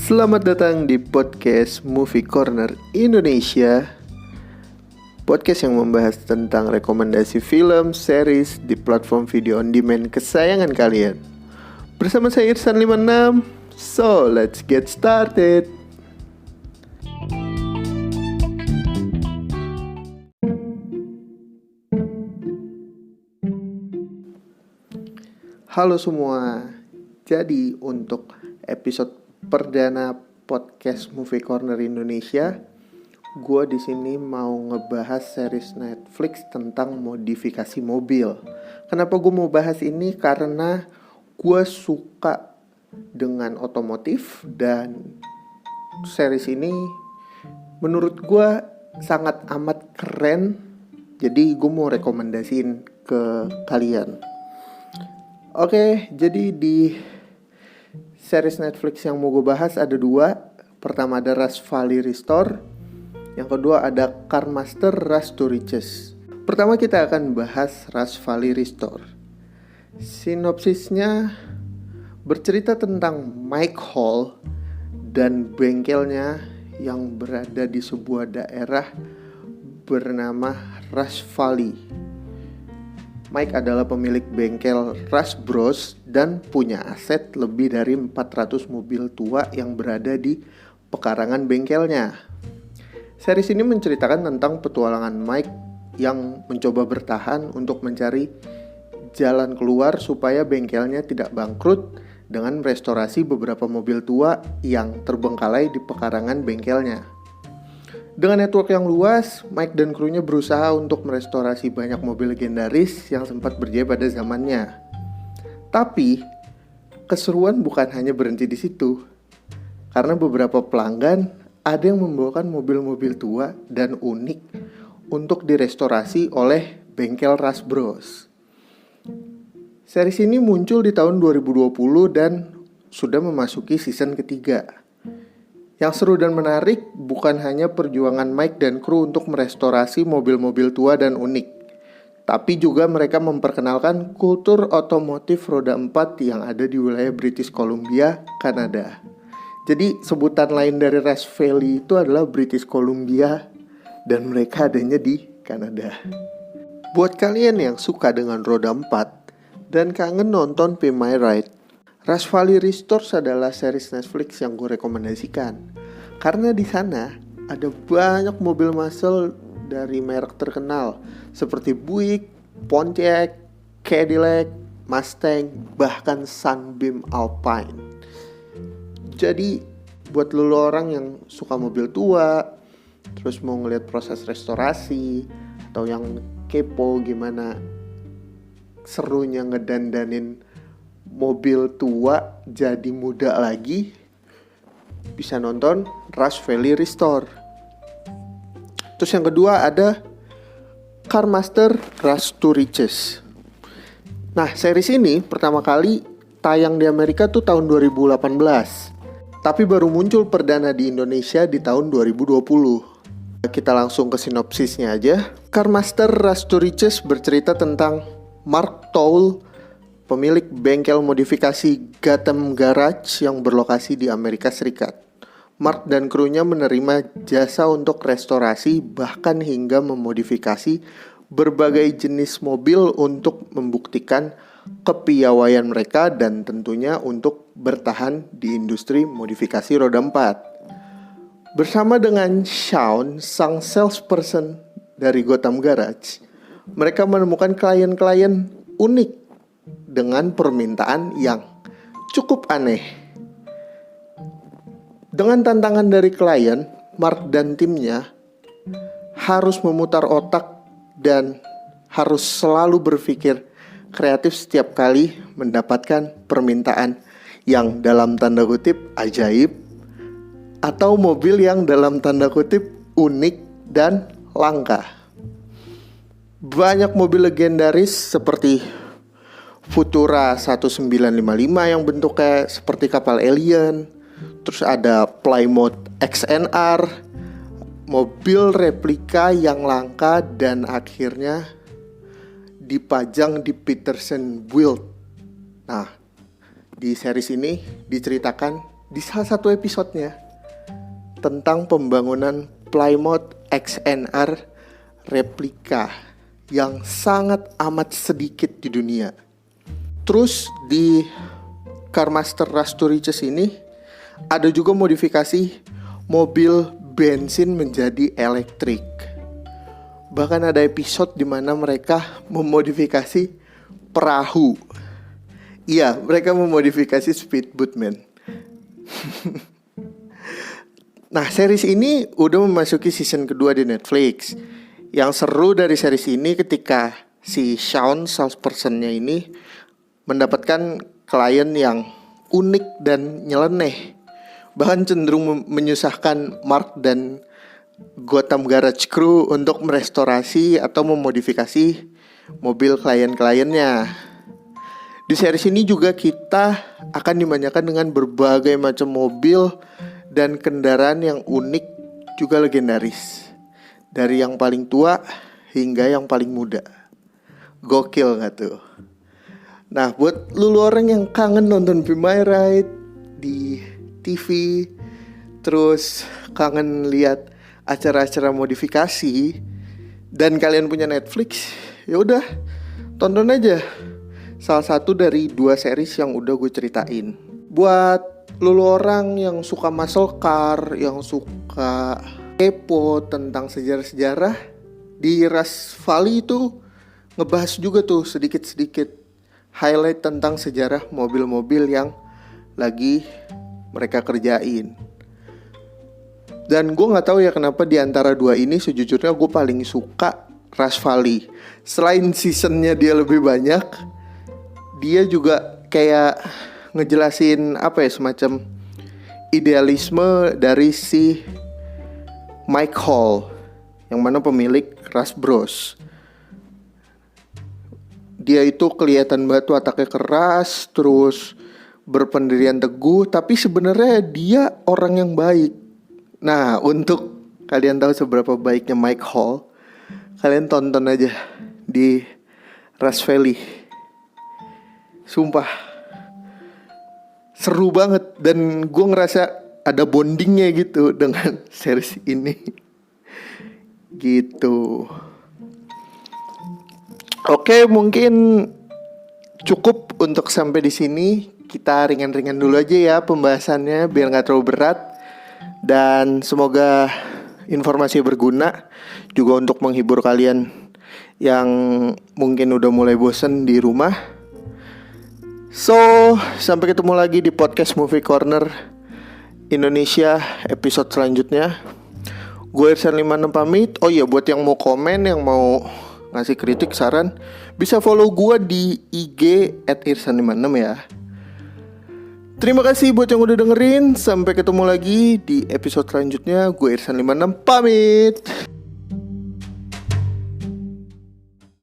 Selamat datang di podcast Movie Corner Indonesia. Podcast yang membahas tentang rekomendasi film, series di platform video on demand kesayangan kalian. Bersama saya Irsan 56. So, let's get started. Halo semua. Jadi untuk episode perdana podcast Movie Corner Indonesia, gue di sini mau ngebahas series Netflix tentang modifikasi mobil. Kenapa gue mau bahas ini? Karena gue suka dengan otomotif dan series ini menurut gue sangat amat keren. Jadi gue mau rekomendasiin ke kalian. Oke, jadi di series Netflix yang mau gue bahas ada dua. Pertama ada Rust Valley Restore. Yang kedua ada Car Master Race to Riches. Pertama kita akan bahas Rust Valley Restore. Sinopsisnya bercerita tentang Mike Hall dan bengkelnya yang berada di sebuah daerah bernama Rust Valley. Mike adalah pemilik bengkel Rust Bros dan punya aset lebih dari 400 mobil tua yang berada di pekarangan bengkelnya. Series ini menceritakan tentang petualangan Mike yang mencoba bertahan untuk mencari jalan keluar supaya bengkelnya tidak bangkrut dengan merestorasi beberapa mobil tua yang terbengkalai di pekarangan bengkelnya. Dengan network yang luas, Mike dan krunya berusaha untuk merestorasi banyak mobil legendaris yang sempat berjaya pada zamannya. Tapi, keseruan bukan hanya berhenti di situ. Karena beberapa pelanggan ada yang membawakan mobil-mobil tua dan unik untuk direstorasi oleh bengkel Rust Bros. Series ini muncul di tahun 2020 dan sudah memasuki season ketiga. Yang seru dan menarik bukan hanya perjuangan Mike dan kru untuk merestorasi mobil-mobil tua dan unik, tapi juga mereka memperkenalkan kultur otomotif roda 4 yang ada di wilayah British Columbia, Kanada. Jadi sebutan lain dari Rust Valley itu adalah British Columbia dan mereka adanya di Kanada. Buat kalian yang suka dengan roda 4 dan kangen nonton Pimp My Ride, Rust Valley Restore adalah series Netflix yang gue rekomendasikan. Karena di sana ada banyak mobil muscle dari merek terkenal seperti Buick, Pontiac, Cadillac, Mustang, bahkan Sunbeam Alpine. Jadi buat lo orang yang suka mobil tua, terus mau ngeliat proses restorasi, atau yang kepo gimana serunya ngedandanin mobil tua jadi muda lagi, bisa nonton Rust Valley Restore. Terus yang kedua ada Car Master Race to Riches. Nah, series ini pertama kali tayang di Amerika tuh tahun 2018, tapi baru muncul perdana di Indonesia di tahun 2020. Kita langsung ke sinopsisnya aja. Car Master Race to Riches bercerita tentang Mark Towl, pemilik bengkel modifikasi Gotham Garage yang berlokasi di Amerika Serikat. Mark dan krunya menerima jasa untuk restorasi bahkan hingga memodifikasi berbagai jenis mobil untuk membuktikan kepiawaian mereka dan tentunya untuk bertahan di industri modifikasi roda 4. Bersama dengan Sean, sang salesperson dari Gotham Garage, mereka menemukan klien-klien unik dengan permintaan yang cukup aneh. Dengan tantangan dari klien, Mark dan timnya harus memutar otak dan harus selalu berpikir kreatif setiap kali mendapatkan permintaan yang dalam tanda kutip ajaib atau mobil yang dalam tanda kutip unik dan langka. Banyak mobil legendaris seperti Futura 1955 yang bentuknya seperti kapal alien. Terus ada Plymouth XNR, mobil replika yang langka dan akhirnya dipajang di Peterson Build. Nah, di series ini diceritakan di salah satu episodenya tentang pembangunan Plymouth XNR replika yang sangat amat sedikit di dunia. Terus di Carmaster Rush to Riches ini ada juga modifikasi mobil bensin menjadi elektrik. Bahkan ada episode di mana mereka memodifikasi perahu. Iya, mereka memodifikasi speedboat, men. Nah, series ini udah memasuki season kedua di Netflix. Yang seru dari series ini ketika si Sean, salesperson-nya ini mendapatkan klien yang unik dan nyeleneh. Bahkan cenderung menyusahkan Mark dan Gotham Garage Crew untuk merestorasi atau memodifikasi mobil klien-kliennya. Di series ini juga kita akan dimanjakan dengan berbagai macam mobil dan kendaraan yang unik juga legendaris. Dari yang paling tua hingga yang paling muda. Gokil gak tuh? Nah, buat lu orang yang kangen nonton Be My Ride di TV, terus kangen lihat acara-acara modifikasi, dan kalian punya Netflix, ya udah tonton aja salah satu dari 2 series yang udah gue ceritain. Buat lu orang yang suka muscle car, yang suka kepo tentang sejarah-sejarah, di Rush Valley itu ngebahas juga tuh sedikit-sedikit highlight tentang sejarah mobil-mobil yang lagi mereka kerjain. Dan gue gak tahu ya kenapa di antara 2 ini sejujurnya gue paling suka Rush Valley. Selain seasonnya dia lebih banyak, dia juga kayak ngejelasin semacam idealisme dari si Mike Hall, yang mana pemilik Rush Bros. Dia itu kelihatan banget tuh otaknya keras, terus berpendirian teguh, tapi sebenarnya dia orang yang baik. Nah, untuk kalian tahu seberapa baiknya Mike Hall, kalian tonton aja di Rush Valley. Sumpah seru banget, dan gue ngerasa ada bondingnya gitu dengan series ini. Gitu. Oke, mungkin cukup untuk sampai di sini. Kita ringan-ringan dulu aja ya pembahasannya biar gak terlalu berat. Dan semoga informasi berguna juga untuk menghibur kalian yang mungkin udah mulai bosen di rumah. So, sampai ketemu lagi di podcast Movie Corner Indonesia episode selanjutnya. Gue Irsan 56 pamit. Oh iya, buat yang mau komen, yang mau ngasih kritik, saran, bisa follow gue di IG @irsan56 ya. Terima kasih buat yang udah dengerin. Sampai ketemu lagi di episode selanjutnya. Gue Irsan 56 pamit.